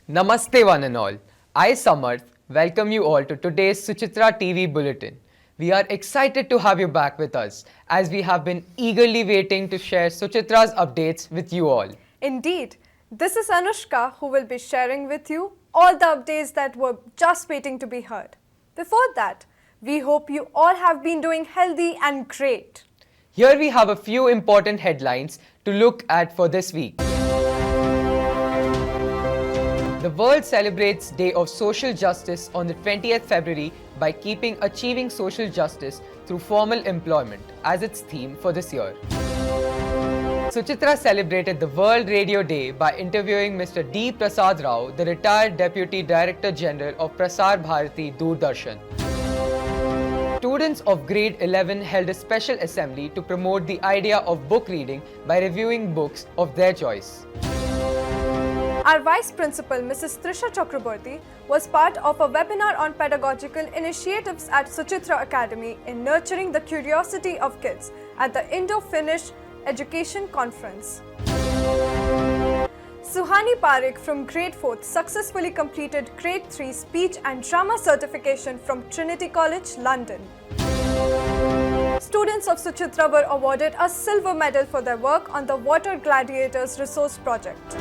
Namaste one and all. I, Samarth, welcome you all to today's Suchitra TV Bulletin. We are excited to have you back with us as we have been eagerly waiting to share Suchitra's updates with you all. Indeed, this is Anushka who will be sharing with you all the updates that were just waiting to be heard. Before that, we hope you all have been doing healthy and great. Here we have a few important headlines to look at for this week. The world celebrates Day of Social Justice on the 20th February by keeping achieving social justice through formal employment as its theme for this year. Suchitra celebrated the World Radio Day by interviewing Mr. D. Prasad Rao, the retired Deputy Director General of Prasar Bharati Doordarshan. Students of grade 11 held a special assembly to promote the idea of book reading by reviewing books of their choice. Our Vice Principal, Mrs. Trisha Chakraborty, was part of a webinar on pedagogical initiatives at Suchitra Academy in nurturing the curiosity of kids at the Indo-Finnish Education Conference. Suhani Parekh from grade 4th successfully completed grade 3 speech and drama certification from Trinity College, London. Students of Suchitra were awarded a silver medal for their work on the Water Gladiators Resource Project.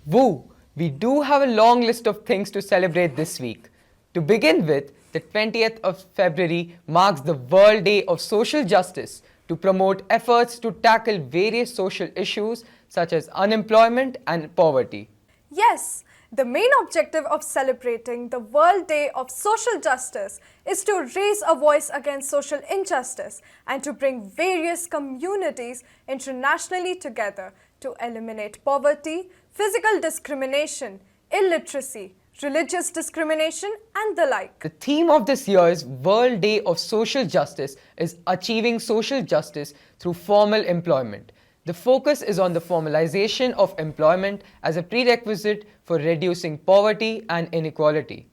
Woo! We do have a long list of things to celebrate this week. To begin with, the 20th of February marks the World Day of Social Justice to promote efforts to tackle various social issues such as unemployment and poverty. Yes, the main objective of celebrating the World Day of Social Justice is to raise a voice against social injustice and to bring various communities internationally together to eliminate poverty, physical discrimination, illiteracy, religious discrimination, and the like. The theme of this year's World Day of Social Justice is Achieving Social Justice through Formal Employment. The focus is on the formalization of employment as a prerequisite for reducing poverty and inequality.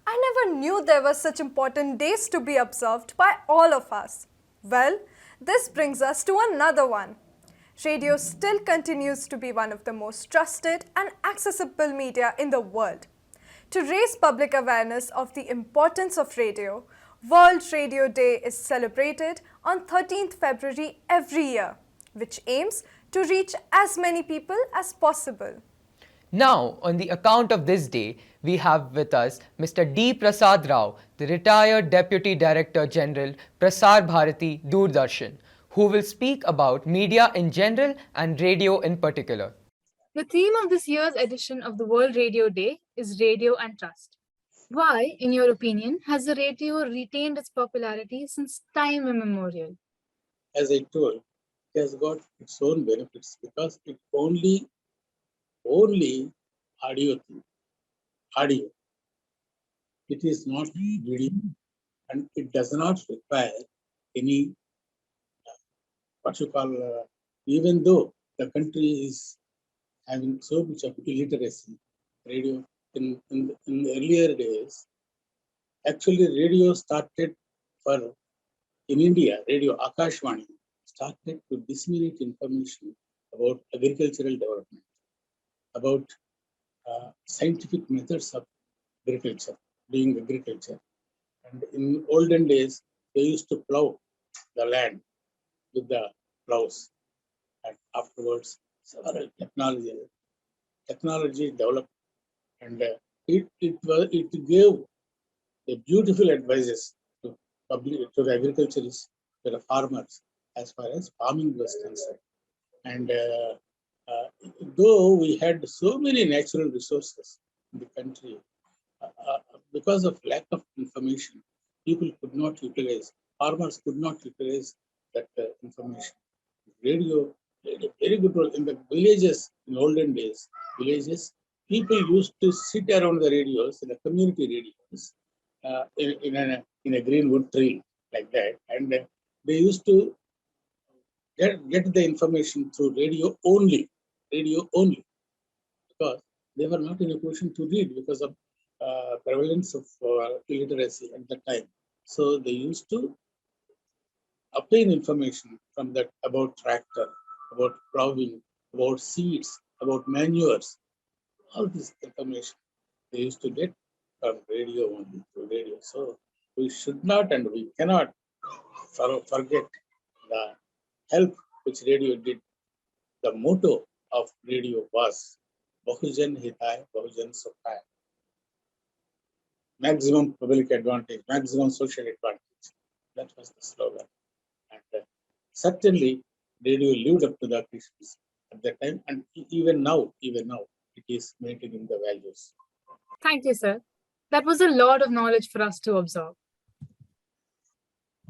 I never knew there were such important days to be observed by all of us. Well, this brings us to another one. Radio still continues to be one of the most trusted and accessible media in the world. To raise public awareness of the importance of radio, World Radio Day is celebrated on 13th February every year, which aims to reach as many people as possible. Now, on the account of this day, we have with us Mr. D. Prasad Rao, the retired Deputy Director General, Prasar Bharati Doordarshan, who will speak about media in general and radio in particular. The theme of this year's edition of the World Radio Day is Radio and Trust. Why, in your opinion, has the radio retained its popularity since time immemorial? As I told, it has got its own benefits because it only audio thing. Audio. It is not video and it does not require any even though the country is having so much of illiteracy, radio in the earlier days, actually radio started in India, radio Akashvani started to disseminate information about agricultural development, about scientific methods of agriculture, doing agriculture. And in olden days, they used to plow the land with the plows, and afterwards several technology developed, and it gave a beautiful advices to the agriculturists, to the farmers, as far as farming was concerned. And though we had so many natural resources in the country, because of lack of information, people could not utilize, farmers could not utilize that information. Radio played a very good role in the villages. In olden days, people used to sit around the radios, in the community radios, in a greenwood tree like that, and they used to get the information through radio only, because they were not in a position to read because of prevalence of illiteracy at that time. So they used to obtain information from that about tractor, about plowing, about seeds, about manures, all this information they used to get from radio only, through radio. So we should not and we cannot forget the help which radio did. The motto of radio was Bahujan Hitay, Bahujan Sukhay. Maximum public advantage, maximum social advantage. That was the slogan. And certainly, radio lived up to the occasions at that time, and even now, it is maintaining the values. Thank you, sir. That was a lot of knowledge for us to absorb.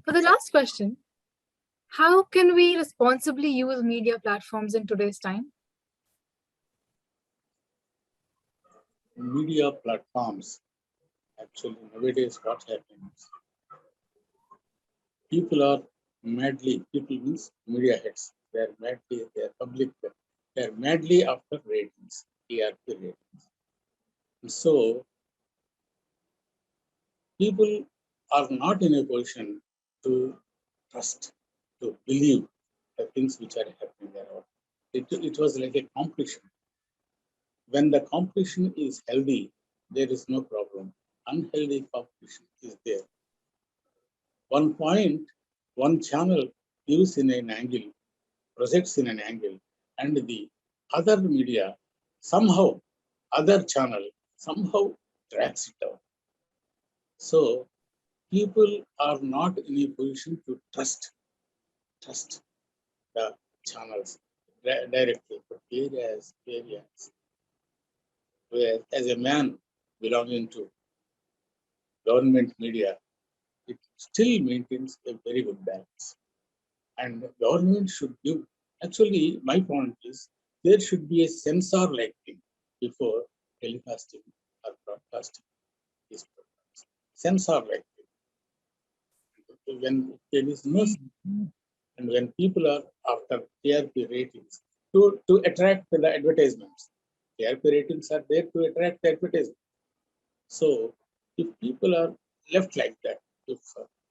For the last question, how can we responsibly use media platforms in today's time? Media platforms, actually, nowadays, what happens? People means media heads, they are public, they are madly after ratings, TRP ratings. So, people are not in a position to trust, to believe the things which are happening around. It was like a competition. When the competition is healthy, there is no problem. Unhealthy competition is there. One point, one channel gives in an angle, projects in an angle, and the other media somehow, other channel somehow drags it down. So people are not in a position to trust the channels directly, but areas. Where as a man belonging to government media, it still maintains a very good balance. And government should give, actually my point is, there should be a censor-like thing before telecasting or broadcasting these programs. Censor-like thing. When there is no, and when people are after TRP ratings, to attract the advertisements. TRP ratings are there to attract the advertisement. So if people are left like that, if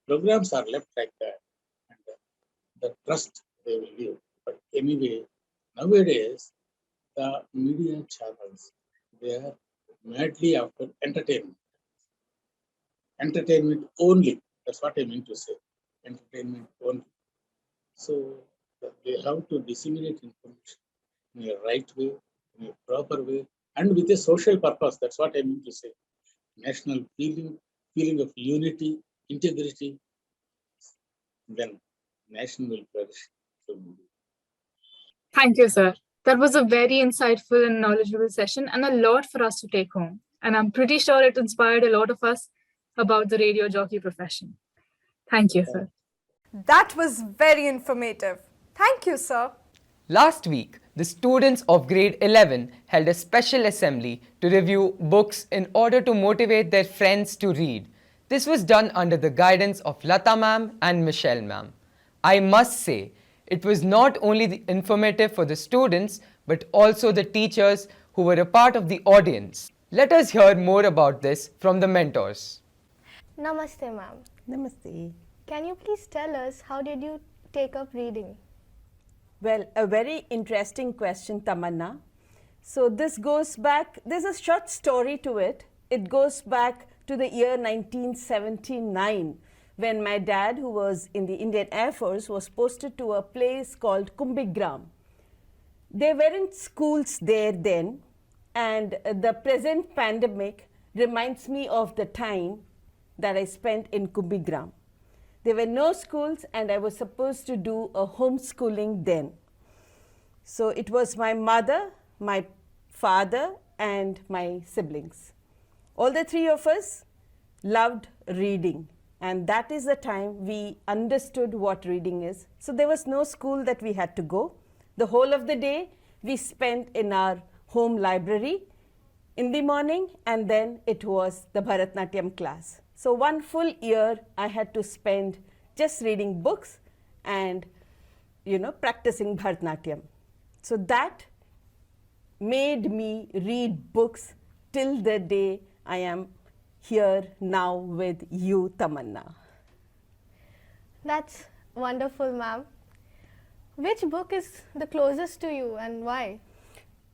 programs are left like that, and the trust they will give. But anyway, nowadays, the media channels, they are madly after entertainment. Entertainment only. That's what I mean to say. Entertainment only. So they have to disseminate information in a right way, in a proper way, and with a social purpose. That's what I mean to say. National feeling of unity, integrity, then nation will flourish. Thank you, sir. That was a very insightful and knowledgeable session and a lot for us to take home. And I'm pretty sure it inspired a lot of us about the radio jockey profession. Thank you, sir. That was very informative. Thank you, sir. Last week, the students of grade 11 held a special assembly to review books in order to motivate their friends to read. This was done under the guidance of Lata ma'am and Michelle ma'am. I must say, it was not only informative for the students, but also the teachers who were a part of the audience. Let us hear more about this from the mentors. Namaste, ma'am. Namaste. Can you please tell us how did you take up reading? Well, a very interesting question, Tamanna. So this goes back, there's a short story to it. It goes back to the year 1979 when my dad, who was in the Indian Air Force, was posted to a place called Kumbhigram. There weren't schools there then, and the present pandemic reminds me of the time that I spent in Kumbhigram. There were no schools and I was supposed to do a homeschooling then. So it was my mother, my father and my siblings. All the three of us loved reading, and that is the time we understood what reading is. So there was no school that we had to go. The whole of the day we spent in our home library in the morning, and then it was the Bharatnatyam class. So one full year I had to spend just reading books and, practicing Bharatnatyam. So that made me read books till the day I am here now with you, Tamanna. That's wonderful, ma'am. Which book is the closest to you and why?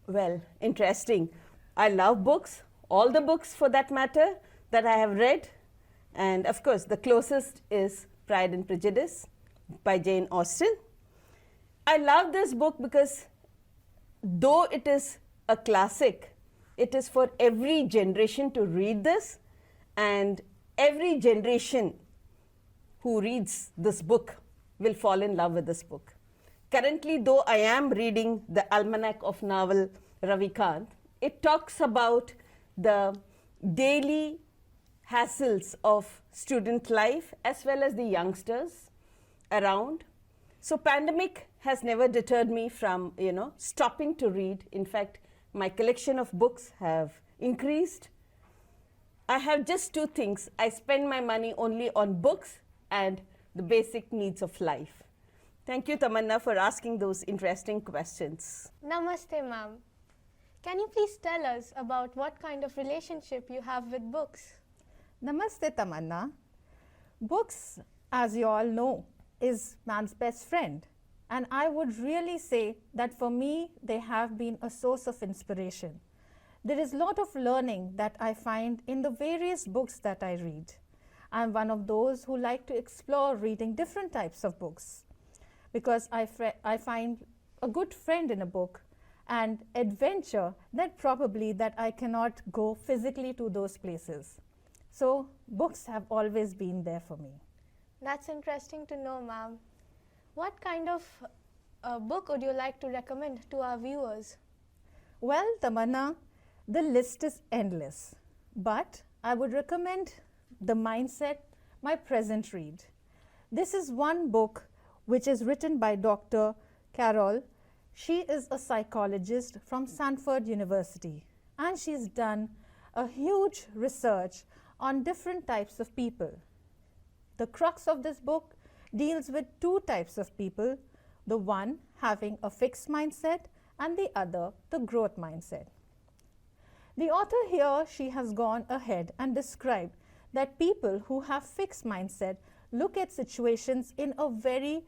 Well, interesting. I love books, all the books for that matter that I have read. And of course, the closest is Pride and Prejudice by Jane Austen. I love this book because though it is a classic, it is for every generation to read this, and every generation who reads this book will fall in love with this book. Currently, though I am reading the Almanac of Naval Ravikant, it talks about the daily hassles of student life as well as the youngsters around. So pandemic has never deterred me from, stopping to read. In fact, my collection of books have increased. I have just two things. I spend my money only on books and the basic needs of life. Thank you, Tamanna, for asking those interesting questions. Namaste, ma'am. Can you please tell us about what kind of relationship you have with books? Namaste, Tamanna. Books, as you all know, is man's best friend. And I would really say that for me, they have been a source of inspiration. There is a lot of learning that I find in the various books that I read. I'm one of those who like to explore reading different types of books because I find a good friend in a book and adventure that probably that I cannot go physically to those places. So books have always been there for me. That's interesting to know, ma'am. What kind of book would you like to recommend to our viewers? Well, Tamanna, the list is endless, but I would recommend The Mindset, my present read. This is one book which is written by Dr. Carol. She is a psychologist from Stanford University, and she's done a huge research on different types of people. The crux of this book deals with two types of people, the one having a fixed mindset and the other the growth mindset. The author here, she has gone ahead and described that people who have fixed mindset look at situations in a very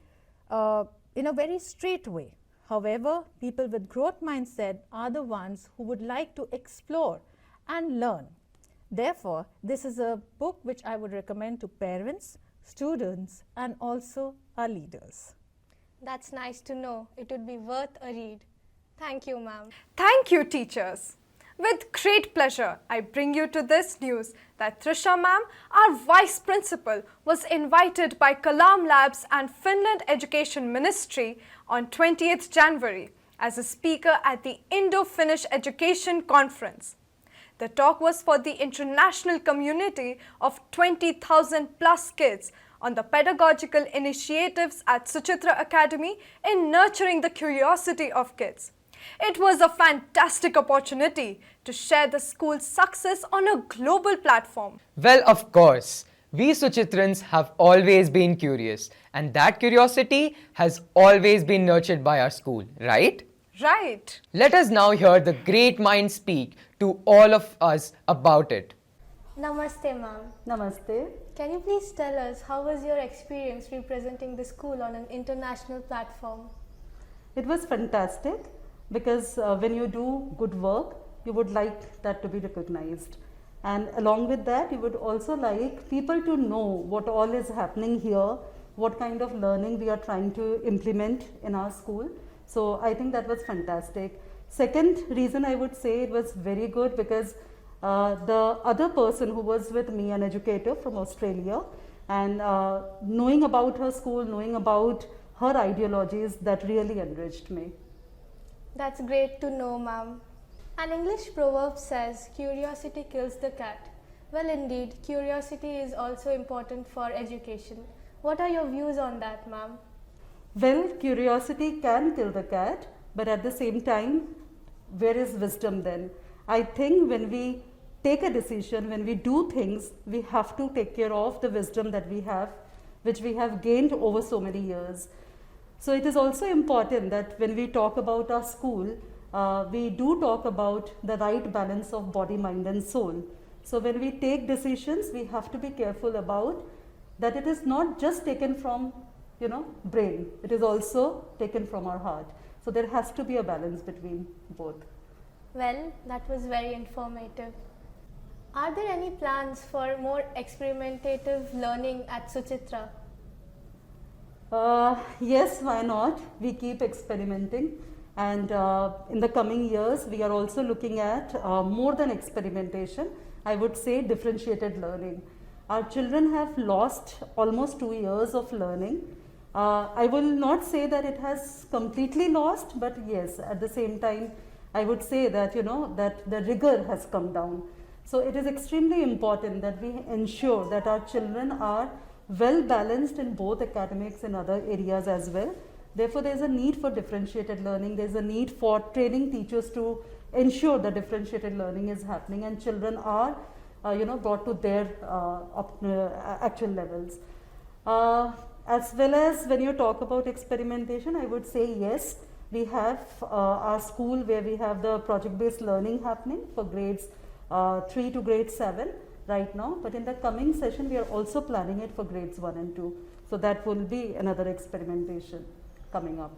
straight way. However, people with growth mindset are the ones who would like to explore and learn. Therefore, this is a book which I would recommend to parents, students, and also our leaders. That's nice to know. It would be worth a read. Thank you, ma'am. Thank you, teachers. With great pleasure, I bring you to this news that Trisha ma'am, our Vice Principal, was invited by Kalam Labs and Finland Education Ministry on 20th January as a speaker at the Indo-Finnish Education Conference. The talk was for the international community of 20,000 plus kids on the pedagogical initiatives at Suchitra Academy in nurturing the curiosity of kids. It was a fantastic opportunity to share the school's success on a global platform. Well, of course, we Suchitrans have always been curious, and that curiosity has always been nurtured by our school, right? Right. Let us now hear the great minds speak to all of us about it. Namaste, ma'am. Namaste. Can you please tell us how was your experience representing the school on an international platform? It was fantastic because when you do good work, you would like that to be recognized. And along with that, you would also like people to know what all is happening here, what kind of learning we are trying to implement in our school. So I think that was fantastic. Second reason I would say it was very good because the other person who was with me, an educator from Australia, and knowing about her school, knowing about her ideologies, that really enriched me. That's great to know, ma'am. An English proverb says, curiosity kills the cat. Well, indeed, curiosity is also important for education. What are your views on that, ma'am? Well, curiosity can kill the cat, but at the same time, where is wisdom then? I think when we take a decision, when we do things, we have to take care of the wisdom that we have, which we have gained over so many years. So it is also important that when we talk about our school, we do talk about the right balance of body, mind and soul. So when we take decisions, we have to be careful about that it is not just taken from brain. It is also taken from our heart. So there has to be a balance between both. Well, that was very informative. Are there any plans for more experimentative learning at Suchitra? Yes, why not? We keep experimenting, and in the coming years we are also looking at more than experimentation, I would say differentiated learning. Our children have lost almost 2 years of learning. I will not say that it has completely lost, but yes, at the same time I would say that that the rigor has come down. So it is extremely important that we ensure that our children are well balanced in both academics and other areas as well. Therefore, there is a need for differentiated learning. There is a need for training teachers to ensure that differentiated learning is happening and children are brought to their actual levels. As well as when you talk about experimentation, I would say yes, we have our school where we have the project-based learning happening for grades 3 to grade 7 right now, but in the coming session we are also planning it for grades 1 and 2. So that will be another experimentation coming up.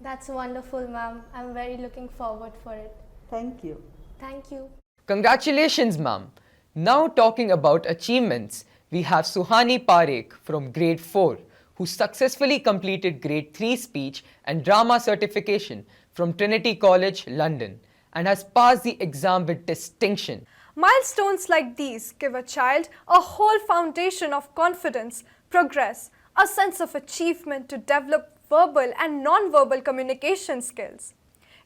That's wonderful, ma'am. I'm very looking forward for it. Thank you. Thank you. Congratulations, ma'am. Now talking about achievements, we have Suhani Parekh from grade 4 who successfully completed grade 3 speech and drama certification from Trinity College, London, and has passed the exam with distinction. Milestones like these give a child a whole foundation of confidence, progress, a sense of achievement to develop verbal and non-verbal communication skills.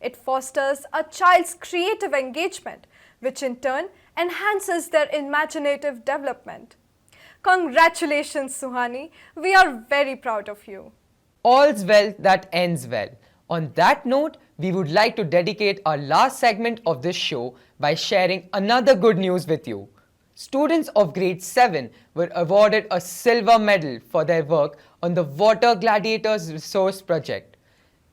It fosters a child's creative engagement, which in turn enhances their imaginative development. Congratulations, Suhani. We are very proud of you. All's well that ends well. On that note, we would like to dedicate our last segment of this show by sharing another good news with you. Students of grade 7 were awarded a silver medal for their work on the Water Gladiators Resource Project.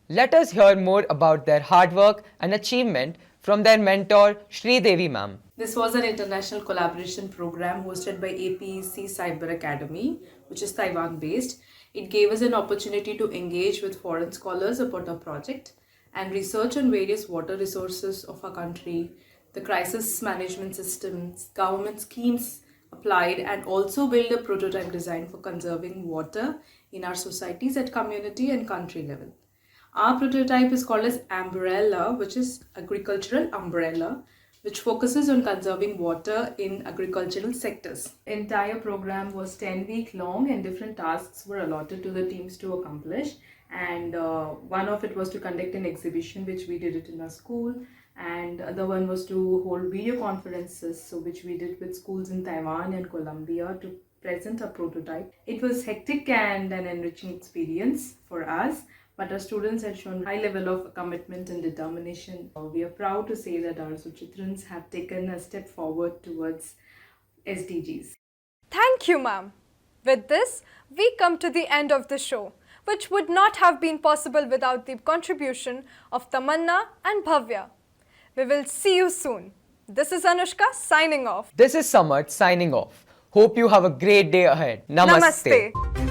Let us hear more about their hard work and achievement from their mentor, Sri Devi ma'am. This was an international collaboration program hosted by APEC Cyber Academy, which is Taiwan based. It gave us an opportunity to engage with foreign scholars about our project and research on various water resources of our country, the crisis management systems, government schemes applied, and also build a prototype design for conserving water in our societies at community and country level. Our prototype is called as Umbrella, which is agricultural umbrella, which focuses on conserving water in agricultural sectors. The entire program was 10-week long and different tasks were allotted to the teams to accomplish. And one of it was to conduct an exhibition, which we did it in our school. And the other one was to hold video conferences, so which we did with schools in Taiwan and Colombia to present a prototype. It was hectic and an enriching experience for us, but our students had shown high level of commitment and determination. We are proud to say that our Suchitrans have taken a step forward towards SDGs. Thank you, ma'am. With this, we come to the end of the show, which would not have been possible without the contribution of Tamanna and Bhavya. We will see you soon. This is Anushka signing off. This is Samarth signing off. Hope you have a great day ahead. Namaste. Namaste.